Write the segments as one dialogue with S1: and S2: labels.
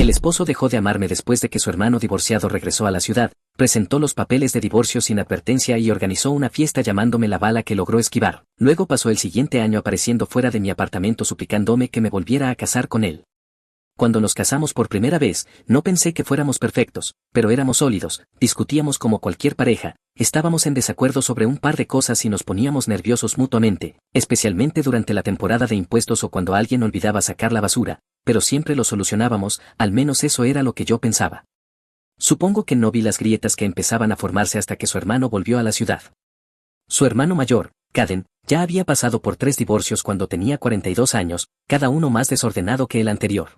S1: El esposo dejó de amarme después de que su hermano divorciado regresó a la ciudad, presentó los papeles de divorcio sin advertencia y organizó una fiesta llamándome la bala que logró esquivar. Luego pasó el siguiente año apareciendo fuera de mi apartamento suplicándome que me volviera a casar con él. Cuando nos casamos por primera vez, no pensé que fuéramos perfectos, pero éramos sólidos, discutíamos como cualquier pareja, estábamos en desacuerdo sobre un par de cosas y nos poníamos nerviosos mutuamente, especialmente durante la temporada de impuestos o cuando alguien olvidaba sacar la basura, pero siempre lo solucionábamos, al menos eso era lo que yo pensaba. Supongo que no vi las grietas que empezaban a formarse hasta que su hermano volvió a la ciudad. Su hermano mayor, Caden, ya había pasado por 3 divorcios cuando tenía 42 años, cada uno más desordenado que el anterior.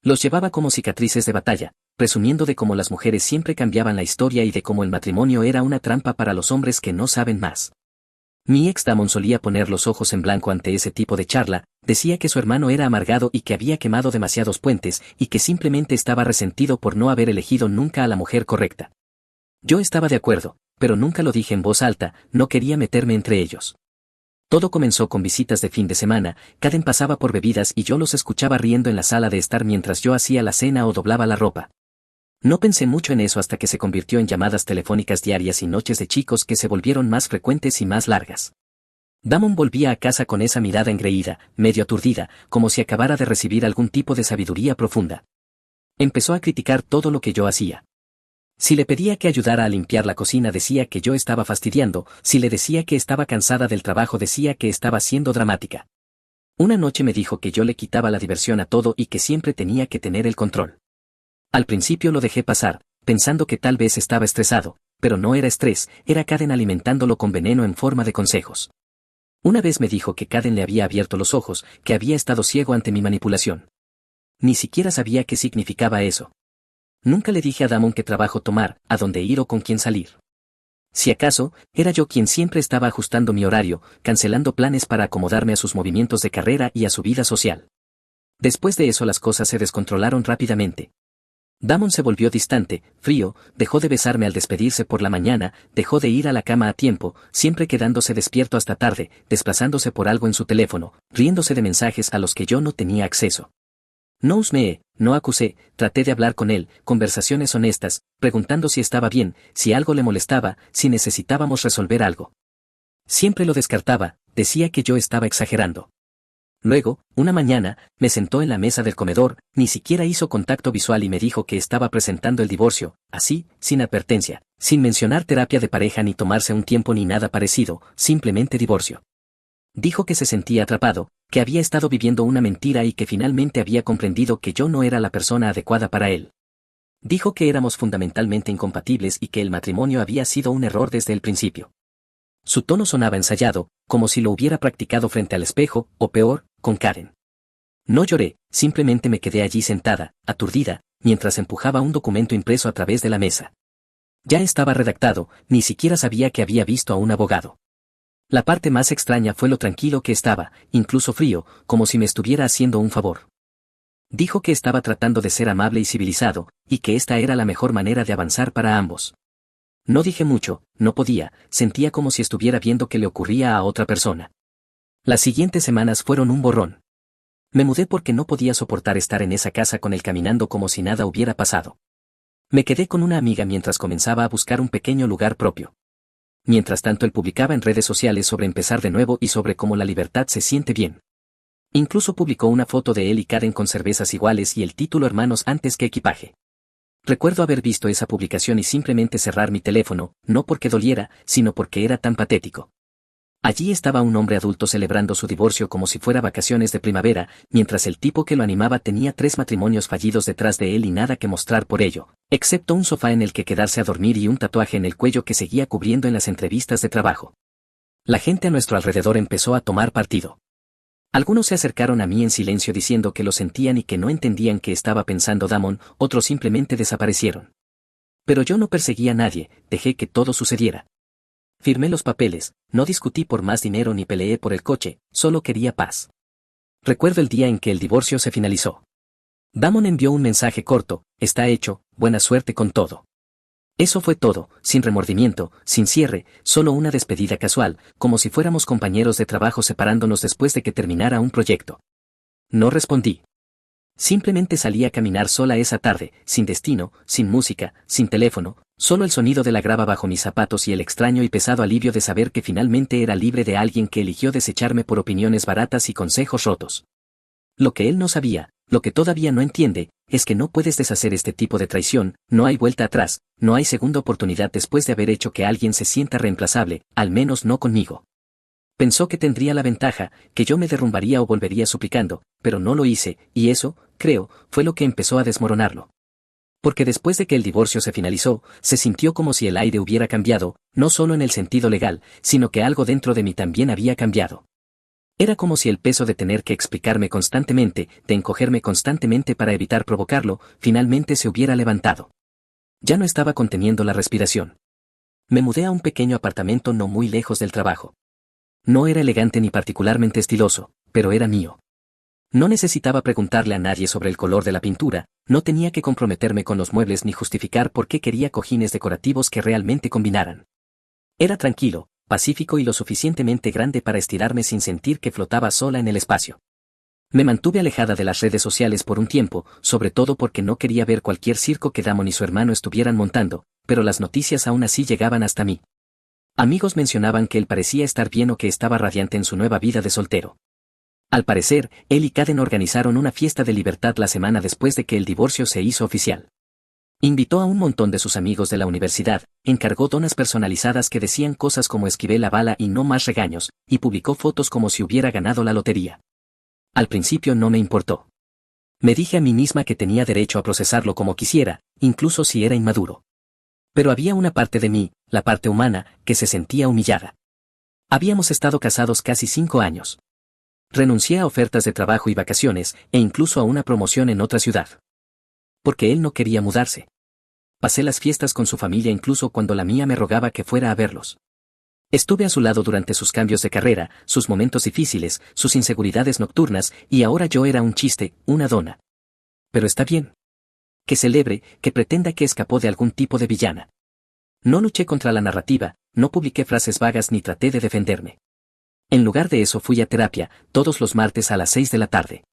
S1: Los llevaba como cicatrices de batalla, presumiendo de cómo las mujeres siempre cambiaban la historia y de cómo el matrimonio era una trampa para los hombres que no saben más. Mi ex Damon solía poner los ojos en blanco ante ese tipo de charla, decía que su hermano era amargado y que había quemado demasiados puentes y que simplemente estaba resentido por no haber elegido nunca a la mujer correcta. Yo estaba de acuerdo, pero nunca lo dije en voz alta, no quería meterme entre ellos. Todo comenzó con visitas de fin de semana, Caden pasaba por bebidas y yo los escuchaba riendo en la sala de estar mientras yo hacía la cena o doblaba la ropa. No pensé mucho en eso hasta que se convirtió en llamadas telefónicas diarias y noches de chicos que se volvieron más frecuentes y más largas. Damon volvía a casa con esa mirada engreída, medio aturdida, como si acabara de recibir algún tipo de sabiduría profunda. Empezó a criticar todo lo que yo hacía. Si le pedía que ayudara a limpiar la cocina decía que yo estaba fastidiando, si le decía que estaba cansada del trabajo decía que estaba siendo dramática. Una noche me dijo que yo le quitaba la diversión a todo y que siempre tenía que tener el control. Al principio lo dejé pasar, pensando que tal vez estaba estresado, pero no era estrés, era Caden alimentándolo con veneno en forma de consejos. Una vez me dijo que Caden le había abierto los ojos, que había estado ciego ante mi manipulación. Ni siquiera sabía qué significaba eso. Nunca le dije a Damon qué trabajo tomar, a dónde ir o con quién salir. Si acaso, era yo quien siempre estaba ajustando mi horario, cancelando planes para acomodarme a sus movimientos de carrera y a su vida social. Después de eso las cosas se descontrolaron rápidamente. Damon se volvió distante, frío, dejó de besarme al despedirse por la mañana, dejó de ir a la cama a tiempo, siempre quedándose despierto hasta tarde, desplazándose por algo en su teléfono, riéndose de mensajes a los que yo no tenía acceso. No husmeé, no acusé, traté de hablar con él, conversaciones honestas, preguntando si estaba bien, si algo le molestaba, si necesitábamos resolver algo. Siempre lo descartaba, decía que yo estaba exagerando. Luego, una mañana, me sentó en la mesa del comedor, ni siquiera hizo contacto visual y me dijo que estaba presentando el divorcio, así, sin advertencia, sin mencionar terapia de pareja ni tomarse un tiempo ni nada parecido, simplemente divorcio. Dijo que se sentía atrapado, que había estado viviendo una mentira y que finalmente había comprendido que yo no era la persona adecuada para él. Dijo que éramos fundamentalmente incompatibles y que el matrimonio había sido un error desde el principio. Su tono sonaba ensayado, como si lo hubiera practicado frente al espejo, o peor, con Karen. No lloré, simplemente me quedé allí sentada, aturdida, mientras empujaba un documento impreso a través de la mesa. Ya estaba redactado, ni siquiera sabía que había visto a un abogado. La parte más extraña fue lo tranquilo que estaba, incluso frío, como si me estuviera haciendo un favor. Dijo que estaba tratando de ser amable y civilizado, y que esta era la mejor manera de avanzar para ambos. No dije mucho, no podía, sentía como si estuviera viendo qué le ocurría a otra persona. Las siguientes semanas fueron un borrón. Me mudé porque no podía soportar estar en esa casa con él caminando como si nada hubiera pasado. Me quedé con una amiga mientras comenzaba a buscar un pequeño lugar propio. Mientras tanto él publicaba en redes sociales sobre empezar de nuevo y sobre cómo la libertad se siente bien. Incluso publicó una foto de él y Karen con cervezas iguales y el título Hermanos antes que equipaje. Recuerdo haber visto esa publicación y simplemente cerrar mi teléfono, no porque doliera, sino porque era tan patético. Allí estaba un hombre adulto celebrando su divorcio como si fuera vacaciones de primavera, mientras el tipo que lo animaba tenía 3 matrimonios fallidos detrás de él y nada que mostrar por ello, excepto un sofá en el que quedarse a dormir y un tatuaje en el cuello que seguía cubriendo en las entrevistas de trabajo. La gente a nuestro alrededor empezó a tomar partido. Algunos se acercaron a mí en silencio diciendo que lo sentían y que no entendían qué estaba pensando Damon, otros simplemente desaparecieron. Pero yo no perseguía a nadie, dejé que todo sucediera. Firmé los papeles, no discutí por más dinero ni peleé por el coche, solo quería paz. Recuerdo el día en que el divorcio se finalizó. Damon envió un mensaje corto, está hecho, buena suerte con todo. Eso fue todo, sin remordimiento, sin cierre, solo una despedida casual, como si fuéramos compañeros de trabajo separándonos después de que terminara un proyecto. No respondí. Simplemente salí a caminar sola esa tarde, sin destino, sin música, sin teléfono, solo el sonido de la grava bajo mis zapatos y el extraño y pesado alivio de saber que finalmente era libre de alguien que eligió desecharme por opiniones baratas y consejos rotos. Lo que él no sabía, lo que todavía no entiende, es que no puedes deshacer este tipo de traición, no hay vuelta atrás, no hay segunda oportunidad después de haber hecho que alguien se sienta reemplazable, al menos no conmigo. Pensó que tendría la ventaja, que yo me derrumbaría o volvería suplicando, pero no lo hice, y eso, creo, fue lo que empezó a desmoronarlo. Porque después de que el divorcio se finalizó, se sintió como si el aire hubiera cambiado, no solo en el sentido legal, sino que algo dentro de mí también había cambiado. Era como si el peso de tener que explicarme constantemente, de encogerme constantemente para evitar provocarlo, finalmente se hubiera levantado. Ya no estaba conteniendo la respiración. Me mudé a un pequeño apartamento no muy lejos del trabajo. No era elegante ni particularmente estiloso, pero era mío. No necesitaba preguntarle a nadie sobre el color de la pintura, no tenía que comprometerme con los muebles ni justificar por qué quería cojines decorativos que realmente combinaran. Era tranquilo, pacífico y lo suficientemente grande para estirarme sin sentir que flotaba sola en el espacio. Me mantuve alejada de las redes sociales por un tiempo, sobre todo porque no quería ver cualquier circo que Damon y su hermano estuvieran montando, pero las noticias aún así llegaban hasta mí. Amigos mencionaban que él parecía estar bien o que estaba radiante en su nueva vida de soltero. Al parecer, él y Caden organizaron una fiesta de libertad la semana después de que el divorcio se hizo oficial. Invitó a un montón de sus amigos de la universidad, encargó donas personalizadas que decían cosas como esquivé la bala y no más regaños, y publicó fotos como si hubiera ganado la lotería. Al principio no me importó. Me dije a mí misma que tenía derecho a procesarlo como quisiera, incluso si era inmaduro. Pero había una parte de mí, la parte humana, que se sentía humillada. Habíamos estado casados casi 5 años. Renuncié a ofertas de trabajo y vacaciones, e incluso a una promoción en otra ciudad. Porque él no quería mudarse. Pasé las fiestas con su familia incluso cuando la mía me rogaba que fuera a verlos. Estuve a su lado durante sus cambios de carrera, sus momentos difíciles, sus inseguridades nocturnas, y ahora yo era un chiste, una dona. Pero está bien. Que celebre, que pretenda que escapó de algún tipo de villana. No luché contra la narrativa, no publiqué frases vagas ni traté de defenderme. En lugar de eso fui a terapia, todos los martes a las 6 de la tarde.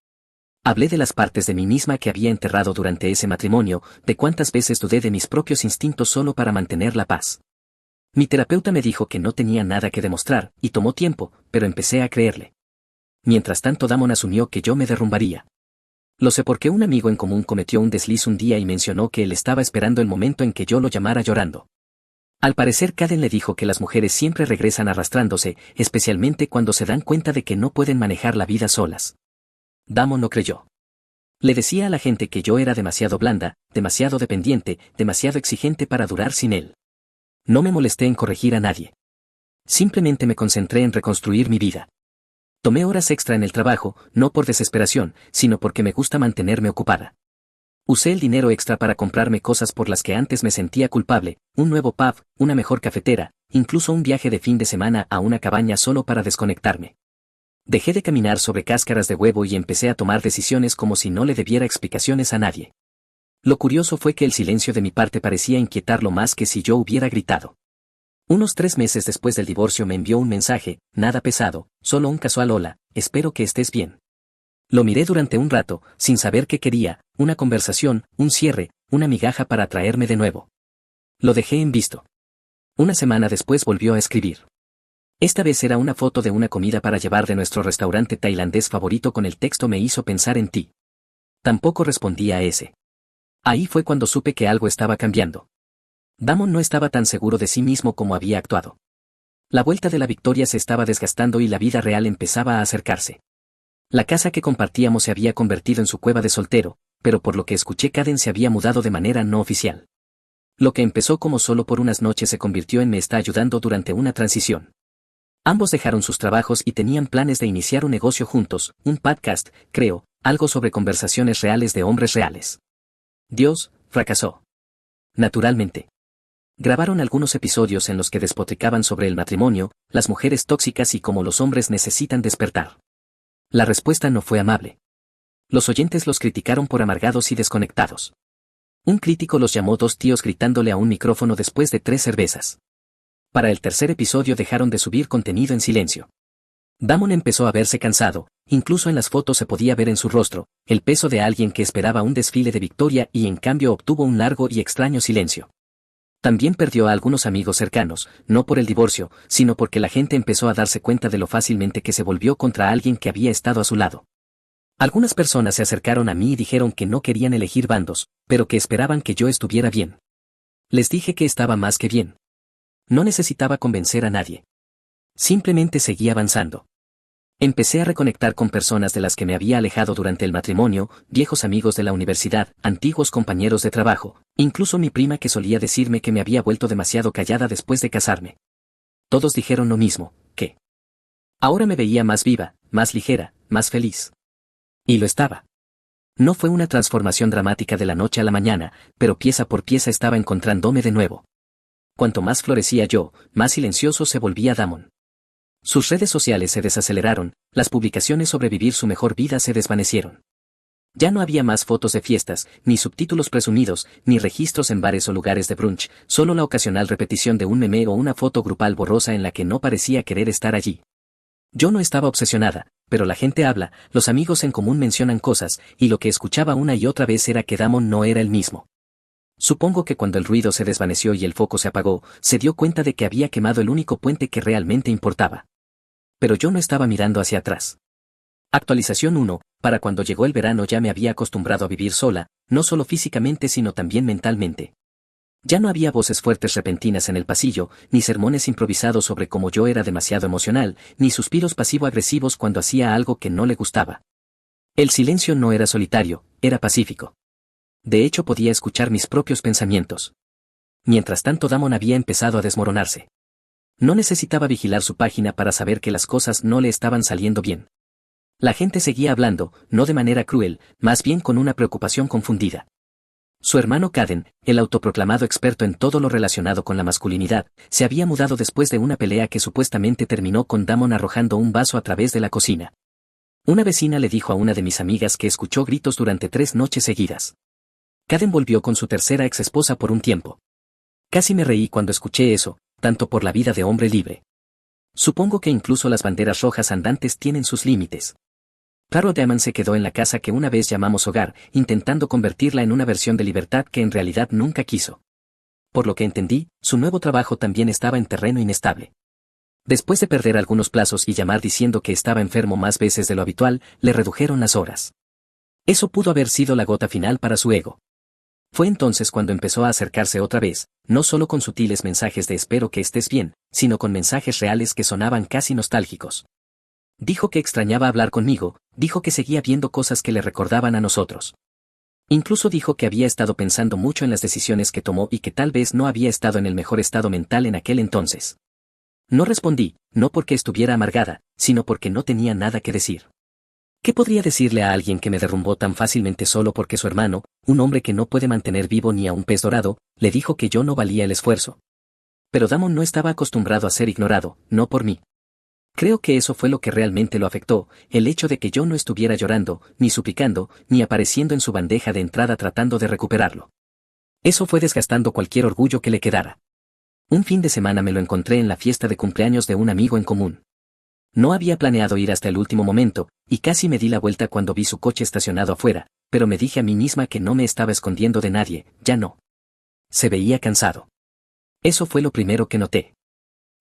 S1: Hablé de las partes de mí misma que había enterrado durante ese matrimonio, de cuántas veces dudé de mis propios instintos solo para mantener la paz. Mi terapeuta me dijo que no tenía nada que demostrar, y tomó tiempo, pero empecé a creerle. Mientras tanto Damon asumió que yo me derrumbaría. Lo sé porque un amigo en común cometió un desliz un día y mencionó que él estaba esperando el momento en que yo lo llamara llorando. Al parecer Caden le dijo que las mujeres siempre regresan arrastrándose, especialmente cuando se dan cuenta de que no pueden manejar la vida solas. Damon no creyó. Le decía a la gente que yo era demasiado blanda, demasiado dependiente, demasiado exigente para durar sin él. No me molesté en corregir a nadie. Simplemente me concentré en reconstruir mi vida. Tomé horas extra en el trabajo, no por desesperación, sino porque me gusta mantenerme ocupada. Usé el dinero extra para comprarme cosas por las que antes me sentía culpable, un nuevo pub, una mejor cafetera, incluso un viaje de fin de semana a una cabaña solo para desconectarme. Dejé de caminar sobre cáscaras de huevo y empecé a tomar decisiones como si no le debiera explicaciones a nadie. Lo curioso fue que el silencio de mi parte parecía inquietarlo más que si yo hubiera gritado. Unos 3 meses después del divorcio me envió un mensaje, nada pesado, solo un casual hola, espero que estés bien. Lo miré durante un rato, sin saber qué quería, una conversación, un cierre, una migaja para atraerme de nuevo. Lo dejé en visto. Una semana después volvió a escribir. Esta vez era una foto de una comida para llevar de nuestro restaurante tailandés favorito con el texto me hizo pensar en ti. Tampoco respondí a ese. Ahí fue cuando supe que algo estaba cambiando. Damon no estaba tan seguro de sí mismo como había actuado. La vuelta de la victoria se estaba desgastando y la vida real empezaba a acercarse. La casa que compartíamos se había convertido en su cueva de soltero, pero por lo que escuché Caden se había mudado de manera no oficial. Lo que empezó como solo por unas noches se convirtió en me está ayudando durante una transición. Ambos dejaron sus trabajos y tenían planes de iniciar un negocio juntos, un podcast, creo, algo sobre conversaciones reales de hombres reales. Dios, fracasó. Naturalmente. Grabaron algunos episodios en los que despotricaban sobre el matrimonio, las mujeres tóxicas y cómo los hombres necesitan despertar. La respuesta no fue amable. Los oyentes los criticaron por amargados y desconectados. Un crítico los llamó 2 tíos gritándole a un micrófono después de 3 cervezas. Para el tercer episodio dejaron de subir contenido en silencio. Damon empezó a verse cansado, incluso en las fotos se podía ver en su rostro el peso de alguien que esperaba un desfile de victoria y en cambio obtuvo un largo y extraño silencio. También perdió a algunos amigos cercanos, no por el divorcio, sino porque la gente empezó a darse cuenta de lo fácilmente que se volvió contra alguien que había estado a su lado. Algunas personas se acercaron a mí y dijeron que no querían elegir bandos, pero que esperaban que yo estuviera bien. Les dije que estaba más que bien. No necesitaba convencer a nadie. Simplemente seguí avanzando. Empecé a reconectar con personas de las que me había alejado durante el matrimonio, viejos amigos de la universidad, antiguos compañeros de trabajo, incluso mi prima que solía decirme que me había vuelto demasiado callada después de casarme. Todos dijeron lo mismo, que ahora me veía más viva, más ligera, más feliz. Y lo estaba. No fue una transformación dramática de la noche a la mañana, pero pieza por pieza estaba encontrándome de nuevo. Cuanto más florecía yo, más silencioso se volvía Damon. Sus redes sociales se desaceleraron, las publicaciones sobre vivir su mejor vida se desvanecieron. Ya no había más fotos de fiestas, ni subtítulos presumidos, ni registros en bares o lugares de brunch, solo la ocasional repetición de un meme o una foto grupal borrosa en la que no parecía querer estar allí. Yo no estaba obsesionada, pero la gente habla, los amigos en común mencionan cosas, y lo que escuchaba una y otra vez era que Damon no era el mismo. Supongo que cuando el ruido se desvaneció y el foco se apagó, se dio cuenta de que había quemado el único puente que realmente importaba. Pero yo no estaba mirando hacia atrás. Actualización 1, para cuando llegó el verano ya me había acostumbrado a vivir sola, no solo físicamente sino también mentalmente. Ya no había voces fuertes repentinas en el pasillo, ni sermones improvisados sobre cómo yo era demasiado emocional, ni suspiros pasivo-agresivos cuando hacía algo que no le gustaba. El silencio no era solitario, era pacífico. De hecho podía escuchar mis propios pensamientos. Mientras tanto Damon había empezado a desmoronarse. No necesitaba vigilar su página para saber que las cosas no le estaban saliendo bien. La gente seguía hablando, no de manera cruel, más bien con una preocupación confundida. Su hermano Caden, el autoproclamado experto en todo lo relacionado con la masculinidad, se había mudado después de una pelea que supuestamente terminó con Damon arrojando un vaso a través de la cocina. Una vecina le dijo a una de mis amigas que escuchó gritos durante 3 noches seguidas. Caden volvió con su tercera exesposa por un tiempo. Casi me reí cuando escuché eso, tanto por la vida de hombre libre. Supongo que incluso las banderas rojas andantes tienen sus límites. Carol Damon se quedó en la casa que una vez llamamos hogar, intentando convertirla en una versión de libertad que en realidad nunca quiso. Por lo que entendí, su nuevo trabajo también estaba en terreno inestable. Después de perder algunos plazos y llamar diciendo que estaba enfermo más veces de lo habitual, le redujeron las horas. Eso pudo haber sido la gota final para su ego. Fue entonces cuando empezó a acercarse otra vez, no solo con sutiles mensajes de espero que estés bien, sino con mensajes reales que sonaban casi nostálgicos. Dijo que extrañaba hablar conmigo, dijo que seguía viendo cosas que le recordaban a nosotros. Incluso dijo que había estado pensando mucho en las decisiones que tomó y que tal vez no había estado en el mejor estado mental en aquel entonces. No respondí, no porque estuviera amargada, sino porque no tenía nada que decir. ¿Qué podría decirle a alguien que me derrumbó tan fácilmente solo porque su hermano, un hombre que no puede mantener vivo ni a un pez dorado, le dijo que yo no valía el esfuerzo? Pero Damon no estaba acostumbrado a ser ignorado, no por mí. Creo que eso fue lo que realmente lo afectó, el hecho de que yo no estuviera llorando, ni suplicando, ni apareciendo en su bandeja de entrada tratando de recuperarlo. Eso fue desgastando cualquier orgullo que le quedara. Un fin de semana me lo encontré en la fiesta de cumpleaños de un amigo en común. No había planeado ir hasta el último momento, y casi me di la vuelta cuando vi su coche estacionado afuera, pero me dije a mí misma que no me estaba escondiendo de nadie, ya no. Se veía cansado. Eso fue lo primero que noté.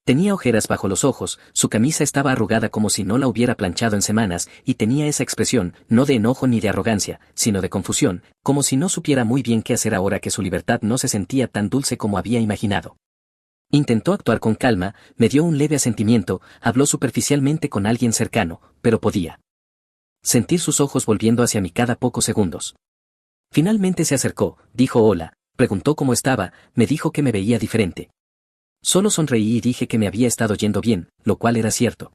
S1: Tenía ojeras bajo los ojos, su camisa estaba arrugada como si no la hubiera planchado en semanas, y tenía esa expresión, no de enojo ni de arrogancia, sino de confusión, como si no supiera muy bien qué hacer ahora que su libertad no se sentía tan dulce como había imaginado. Intentó actuar con calma, me dio un leve asentimiento, habló superficialmente con alguien cercano, pero podía sentir sus ojos volviendo hacia mí cada pocos segundos. Finalmente se acercó, dijo hola, preguntó cómo estaba, me dijo que me veía diferente. Solo sonreí y dije que me había estado yendo bien, lo cual era cierto.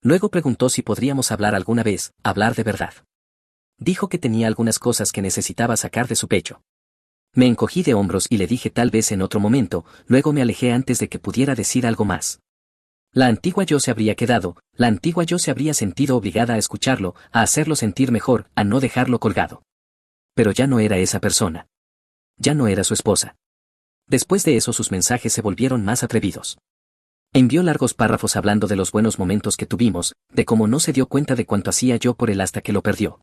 S1: Luego preguntó si podríamos hablar alguna vez, hablar de verdad. Dijo que tenía algunas cosas que necesitaba sacar de su pecho. Me encogí de hombros y le dije tal vez en otro momento, luego me alejé antes de que pudiera decir algo más. La antigua yo se habría quedado, la antigua yo se habría sentido obligada a escucharlo, a hacerlo sentir mejor, a no dejarlo colgado. Pero ya no era esa persona. Ya no era su esposa. Después de eso sus mensajes se volvieron más atrevidos. Envió largos párrafos hablando de los buenos momentos que tuvimos, de cómo no se dio cuenta de cuánto hacía yo por él hasta que lo perdió.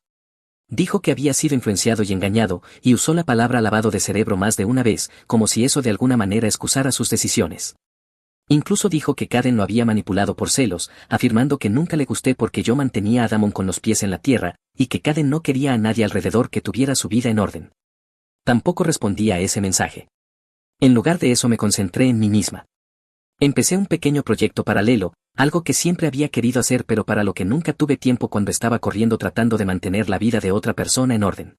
S1: Dijo que había sido influenciado y engañado, y usó la palabra lavado de cerebro más de una vez, como si eso de alguna manera excusara sus decisiones. Incluso dijo que Karen lo había manipulado por celos, afirmando que nunca le gusté porque yo mantenía a Damon con los pies en la tierra, y que Karen no quería a nadie alrededor que tuviera su vida en orden. Tampoco respondí a ese mensaje. En lugar de eso me concentré en mí misma. Empecé un pequeño proyecto paralelo, algo que siempre había querido hacer pero para lo que nunca tuve tiempo cuando estaba corriendo tratando de mantener la vida de otra persona en orden.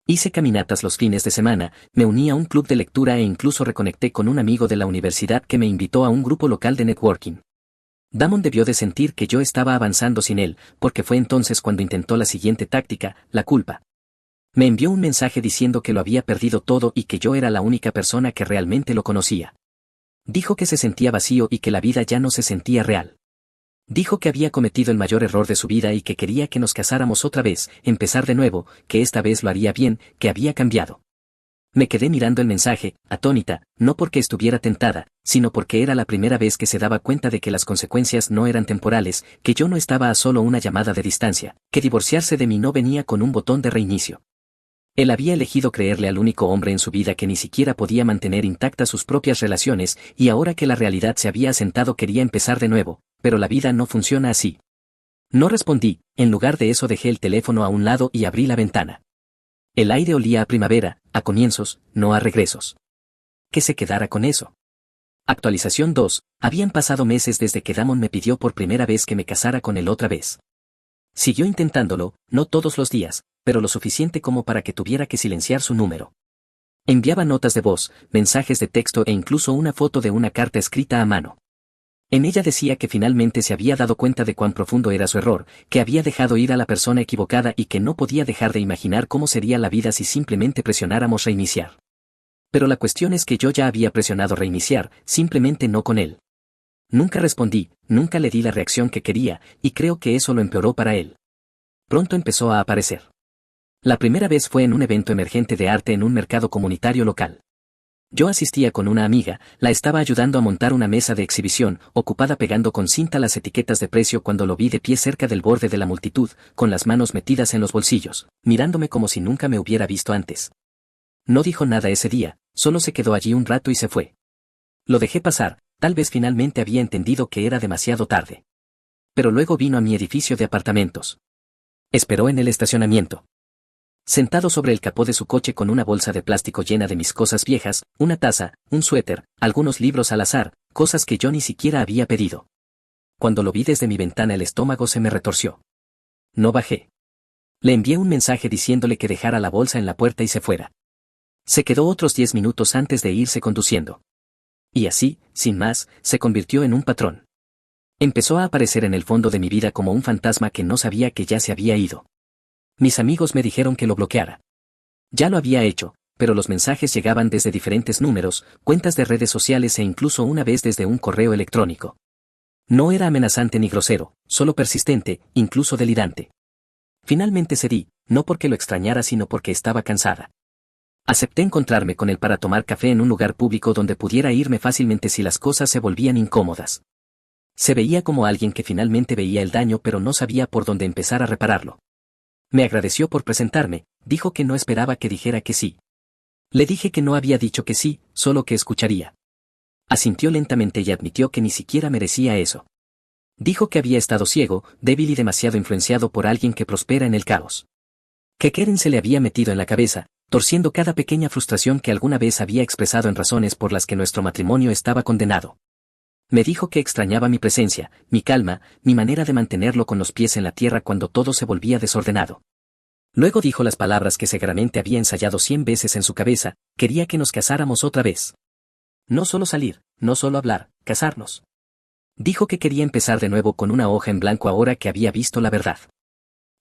S1: Hice caminatas los fines de semana, me uní a un club de lectura e incluso reconecté con un amigo de la universidad que me invitó a un grupo local de networking. Damon debió de sentir que yo estaba avanzando sin él, porque fue entonces cuando intentó la siguiente táctica, la culpa. Me envió un mensaje diciendo que lo había perdido todo y que yo era la única persona que realmente lo conocía. Dijo que se sentía vacío y que la vida ya no se sentía real. Dijo que había cometido el mayor error de su vida y que quería que nos casáramos otra vez, empezar de nuevo, que esta vez lo haría bien, que había cambiado. Me quedé mirando el mensaje, atónita, no porque estuviera tentada, sino porque era la primera vez que se daba cuenta de que las consecuencias no eran temporales, que yo no estaba a solo una llamada de distancia, que divorciarse de mí no venía con un botón de reinicio. Él había elegido creerle al único hombre en su vida que ni siquiera podía mantener intactas sus propias relaciones, y ahora que la realidad se había asentado quería empezar de nuevo, pero la vida no funciona así. No respondí, en lugar de eso dejé el teléfono a un lado y abrí la ventana. El aire olía a primavera, a comienzos, no a regresos. Que se quedara con eso. Actualización 2, habían pasado meses desde que Damon me pidió por primera vez que me casara con él otra vez. Siguió intentándolo, no todos los días, pero lo suficiente como para que tuviera que silenciar su número. Enviaba notas de voz, mensajes de texto e incluso una foto de una carta escrita a mano. En ella decía que finalmente se había dado cuenta de cuán profundo era su error, que había dejado ir a la persona equivocada y que no podía dejar de imaginar cómo sería la vida si simplemente presionáramos reiniciar. Pero la cuestión es que yo ya había presionado reiniciar, simplemente no con él. Nunca respondí, nunca le di la reacción que quería, y creo que eso lo empeoró para él. Pronto empezó a aparecer. La primera vez fue en un evento emergente de arte en un mercado comunitario local. Yo asistía con una amiga, la estaba ayudando a montar una mesa de exhibición, ocupada pegando con cinta las etiquetas de precio cuando lo vi de pie cerca del borde de la multitud, con las manos metidas en los bolsillos, mirándome como si nunca me hubiera visto antes. No dijo nada ese día, solo se quedó allí un rato y se fue. Lo dejé pasar, tal vez finalmente había entendido que era demasiado tarde. Pero luego vino a mi edificio de apartamentos. Esperó en el estacionamiento. Sentado sobre el capó de su coche con una bolsa de plástico llena de mis cosas viejas, una taza, un suéter, algunos libros al azar, cosas que yo ni siquiera había pedido. Cuando lo vi desde mi ventana el estómago se me retorció. No bajé. Le envié un mensaje diciéndole que dejara la bolsa en la puerta y se fuera. Se quedó otros 10 minutos antes de irse conduciendo. Y así, sin más, se convirtió en un patrón. Empezó a aparecer en el fondo de mi vida como un fantasma que no sabía que ya se había ido. Mis amigos me dijeron que lo bloqueara. Ya lo había hecho, pero los mensajes llegaban desde diferentes números, cuentas de redes sociales e incluso una vez desde un correo electrónico. No era amenazante ni grosero, solo persistente, incluso delirante. Finalmente cedí, no porque lo extrañara sino porque estaba cansada. Acepté encontrarme con él para tomar café en un lugar público donde pudiera irme fácilmente si las cosas se volvían incómodas. Se veía como alguien que finalmente veía el daño pero no sabía por dónde empezar a repararlo. Me agradeció por presentarme, dijo que no esperaba que dijera que sí. Le dije que no había dicho que sí, solo que escucharía. Asintió lentamente y admitió que ni siquiera merecía eso. Dijo que había estado ciego, débil y demasiado influenciado por alguien que prospera en el caos. Que Karen se le había metido en la cabeza, torciendo cada pequeña frustración que alguna vez había expresado en razones por las que nuestro matrimonio estaba condenado. Me dijo que extrañaba mi presencia, mi calma, mi manera de mantenerlo con los pies en la tierra cuando todo se volvía desordenado. Luego dijo las palabras que seguramente había ensayado 100 veces en su cabeza, quería que nos casáramos otra vez. No solo salir, no solo hablar, casarnos. Dijo que quería empezar de nuevo con una hoja en blanco ahora que había visto la verdad.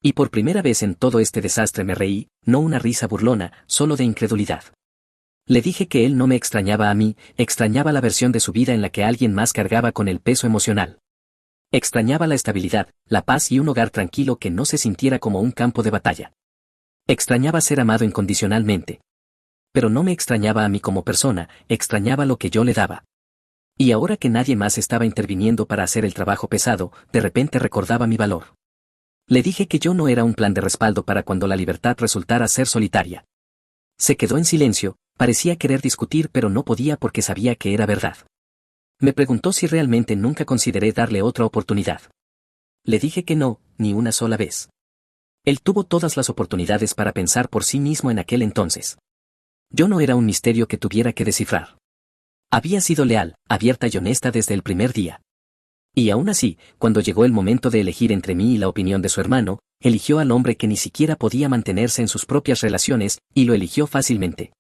S1: Y por primera vez en todo este desastre me reí, no una risa burlona, solo de incredulidad. Le dije que él no me extrañaba a mí, extrañaba la versión de su vida en la que alguien más cargaba con el peso emocional. Extrañaba la estabilidad, la paz y un hogar tranquilo que no se sintiera como un campo de batalla. Extrañaba ser amado incondicionalmente. Pero no me extrañaba a mí como persona, extrañaba lo que yo le daba. Y ahora que nadie más estaba interviniendo para hacer el trabajo pesado, de repente recordaba mi valor. Le dije que yo no era un plan de respaldo para cuando la libertad resultara ser solitaria. Se quedó en silencio, parecía querer discutir pero no podía porque sabía que era verdad. Me preguntó si realmente nunca consideré darle otra oportunidad. Le dije que no, ni una sola vez. Él tuvo todas las oportunidades para pensar por sí mismo en aquel entonces. Yo no era un misterio que tuviera que descifrar. Había sido leal, abierta y honesta desde el primer día. Y aún así, cuando llegó el momento de elegir entre mí y la opinión de su hermano, eligió al hombre que ni siquiera podía mantenerse en sus propias relaciones, y lo eligió fácilmente.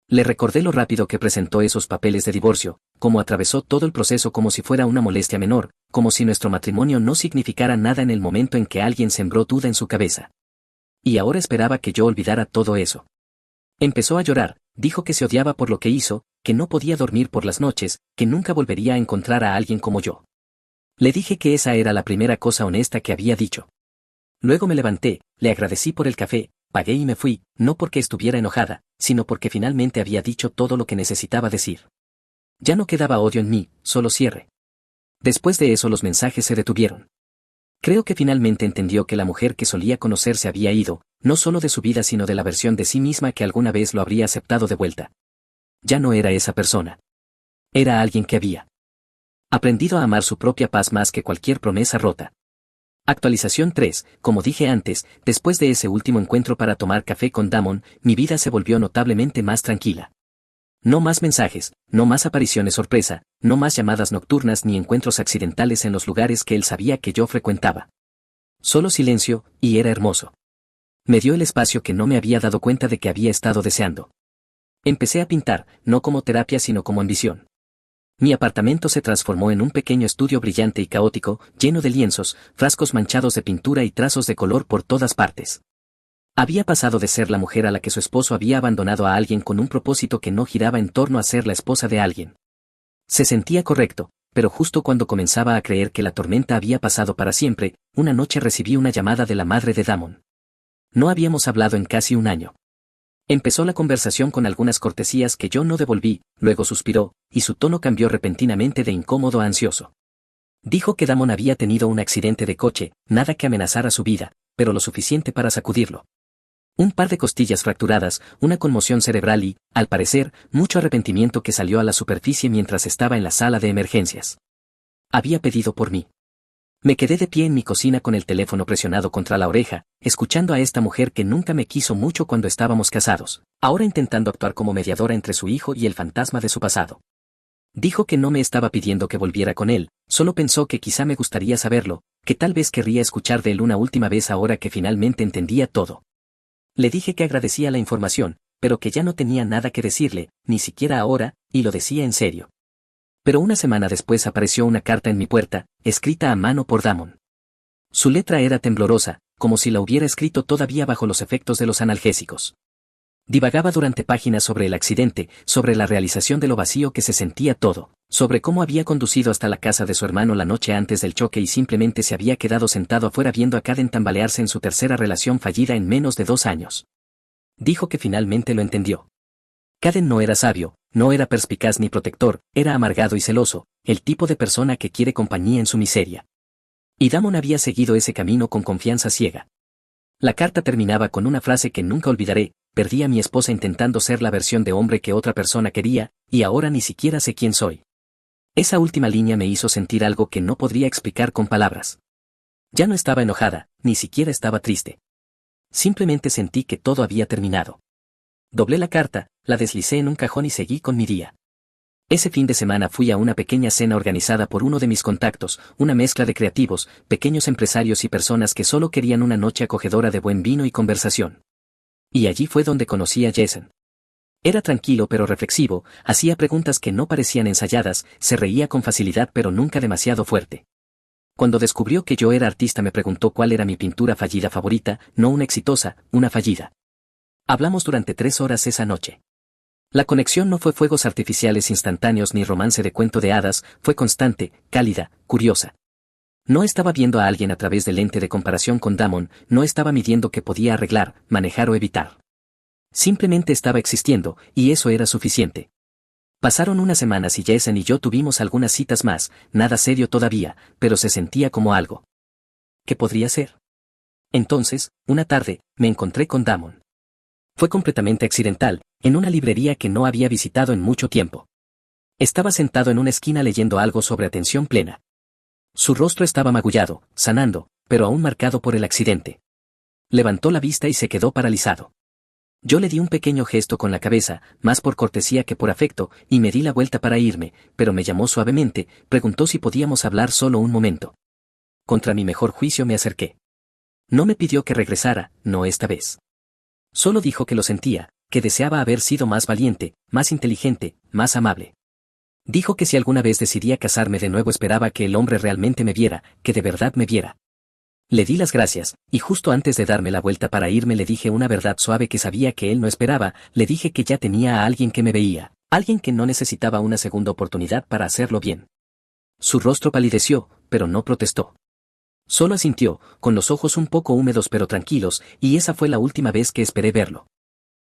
S1: Le recordé lo rápido que presentó esos papeles de divorcio, cómo atravesó todo el proceso como si fuera una molestia menor, como si nuestro matrimonio no significara nada en el momento en que alguien sembró duda en su cabeza. Y ahora esperaba que yo olvidara todo eso. Empezó a llorar, dijo que se odiaba por lo que hizo, que no podía dormir por las noches, que nunca volvería a encontrar a alguien como yo. Le dije que esa era la primera cosa honesta que había dicho. Luego me levanté, le agradecí por el café, pagué y me fui, no porque estuviera enojada, sino porque finalmente había dicho todo lo que necesitaba decir. Ya no quedaba odio en mí, solo cierre. Después de eso los mensajes se detuvieron. Creo que finalmente entendió que la mujer que solía conocer se había ido, no solo de su vida sino de la versión de sí misma que alguna vez lo habría aceptado de vuelta. Ya no era esa persona. Era alguien que había aprendido a amar su propia paz más que cualquier promesa rota. Actualización 3. Como dije antes, después de ese último encuentro para tomar café con Damon, mi vida se volvió notablemente más tranquila. No más mensajes, no más apariciones sorpresa, no más llamadas nocturnas ni encuentros accidentales en los lugares que él sabía que yo frecuentaba. Solo silencio, y era hermoso. Me dio el espacio que no me había dado cuenta de que había estado deseando. Empecé a pintar, no como terapia sino como ambición. Mi apartamento se transformó en un pequeño estudio brillante y caótico, lleno de lienzos, frascos manchados de pintura y trazos de color por todas partes. Había pasado de ser la mujer a la que su esposo había abandonado a alguien con un propósito que no giraba en torno a ser la esposa de alguien. Se sentía correcto, pero justo cuando comenzaba a creer que la tormenta había pasado para siempre, una noche recibí una llamada de la madre de Damon. No habíamos hablado en casi un año. Empezó la conversación con algunas cortesías que yo no devolví, luego suspiró, y su tono cambió repentinamente de incómodo a ansioso. Dijo que Damon había tenido un accidente de coche, nada que amenazara su vida, pero lo suficiente para sacudirlo. Un par de costillas fracturadas, una conmoción cerebral y, al parecer, mucho arrepentimiento que salió a la superficie mientras estaba en la sala de emergencias. Había pedido por mí. Me quedé de pie en mi cocina con el teléfono presionado contra la oreja, escuchando a esta mujer que nunca me quiso mucho cuando estábamos casados, ahora intentando actuar como mediadora entre su hijo y el fantasma de su pasado. Dijo que no me estaba pidiendo que volviera con él, solo pensó que quizá me gustaría saberlo, que tal vez querría escuchar de él una última vez ahora que finalmente entendía todo. Le dije que agradecía la información, pero que ya no tenía nada que decirle, ni siquiera ahora, y lo decía en serio. Pero una semana después apareció una carta en mi puerta, escrita a mano por Damon. Su letra era temblorosa, como si la hubiera escrito todavía bajo los efectos de los analgésicos. Divagaba durante páginas sobre el accidente, sobre la realización de lo vacío que se sentía todo, sobre cómo había conducido hasta la casa de su hermano la noche antes del choque y simplemente se había quedado sentado afuera viendo a Caden tambalearse en su tercera relación fallida en menos de 2 años. Dijo que finalmente lo entendió. Caden no era sabio, no era perspicaz ni protector, era amargado y celoso, el tipo de persona que quiere compañía en su miseria. Y Damon había seguido ese camino con confianza ciega. La carta terminaba con una frase que nunca olvidaré: perdí a mi esposa intentando ser la versión de hombre que otra persona quería, y ahora ni siquiera sé quién soy. Esa última línea me hizo sentir algo que no podría explicar con palabras. Ya no estaba enojada, ni siquiera estaba triste. Simplemente sentí que todo había terminado. Doblé la carta, la deslicé en un cajón y seguí con mi día. Ese fin de semana fui a una pequeña cena organizada por uno de mis contactos, una mezcla de creativos, pequeños empresarios y personas que solo querían una noche acogedora de buen vino y conversación. Y allí fue donde conocí a Jason. Era tranquilo pero reflexivo, hacía preguntas que no parecían ensayadas, se reía con facilidad pero nunca demasiado fuerte. Cuando descubrió que yo era artista me preguntó cuál era mi pintura fallida favorita, no una exitosa, una fallida. Hablamos durante 3 horas esa noche. La conexión no fue fuegos artificiales instantáneos ni romance de cuento de hadas, fue constante, cálida, curiosa. No estaba viendo a alguien a través del lente de comparación con Damon, no estaba midiendo qué podía arreglar, manejar o evitar. Simplemente estaba existiendo, y eso era suficiente. Pasaron unas semanas y Jason y yo tuvimos algunas citas más, nada serio todavía, pero se sentía como algo. ¿Qué podría ser? Entonces, una tarde, me encontré con Damon. Fue completamente accidental, en una librería que no había visitado en mucho tiempo. Estaba sentado en una esquina leyendo algo sobre atención plena. Su rostro estaba magullado, sanando, pero aún marcado por el accidente. Levantó la vista y se quedó paralizado. Yo le di un pequeño gesto con la cabeza, más por cortesía que por afecto, y me di la vuelta para irme, pero me llamó suavemente, preguntó si podíamos hablar solo un momento. Contra mi mejor juicio me acerqué. No me pidió que regresara, no esta vez. Solo dijo que lo sentía, que deseaba haber sido más valiente, más inteligente, más amable. Dijo que si alguna vez decidía casarme de nuevo esperaba que el hombre realmente me viera, que de verdad me viera. Le di las gracias, y justo antes de darme la vuelta para irme le dije una verdad suave que sabía que él no esperaba, le dije que ya tenía a alguien que me veía, alguien que no necesitaba una segunda oportunidad para hacerlo bien. Su rostro palideció, pero no protestó. Solo asintió, con los ojos un poco húmedos pero tranquilos, y esa fue la última vez que esperé verlo.